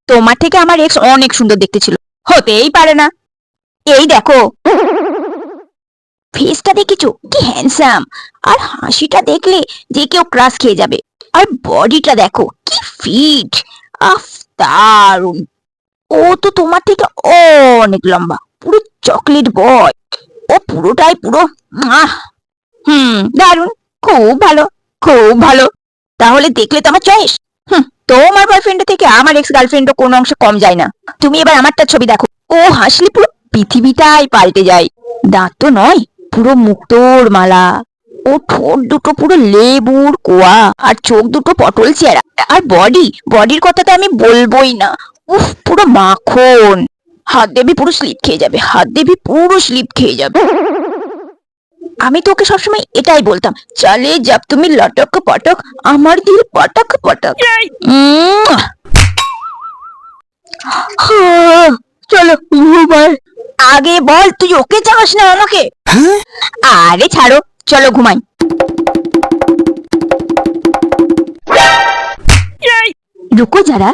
তোমার থেকে আমার এক্স অনেক সুন্দর দেখতে ছিল। হতেই পারে না। এই দেখো, ফেসটা দেখেছো কি হ্যান্ডসাম, আর হাসিটা দেখলে যে কেউ ক্রাশ খেয়ে যাবে। আর বডিটা দেখো কি ফিট, আফ, দারুন। ও তো তোমার থেকে অনেক লম্বা, পুরো চকলেট বয়। ও পুরোটাই পুরো আহ দারুন, খুব ভালো, খুব ভালো। তাহলে দেখলে তো আমার চয়েস। তোমার বয়ফ্রেন্ড থেকে আমার এক্স গার্লফ্রেন্ডও কোনো অংশে কম যায় না। তুমি এবার আমারটা ছবি দেখো। ও হাসলে পুরো পৃথিবীটাই পাল্টে যায়। দাঁত তো নয়, পুরো মুক্তোর মালা। ও ঠোঁট দুটো পুরো লেবুর কোয়া, আর চোখ দুটো পটল চেহারা। আর বডির কথা তো আমি বলবোই না। উফ, পুরো মাখন। হাত দেবি পুরো স্লিপ খেয়ে যাবে, হাত দেবি পুরো স্লিপ খেয়ে যাবে। আমি তো ওকে সবসময় এটাই বলতাম, চলে যাব তুমি লটক পটক, আমার দিল পটক পটক। উম, চলো ঘুমাই। আগে বল, তুই ওকে চাস না আমাকে? আরে ছাড়ো, চলো ঘুমাই। রুকো যারা।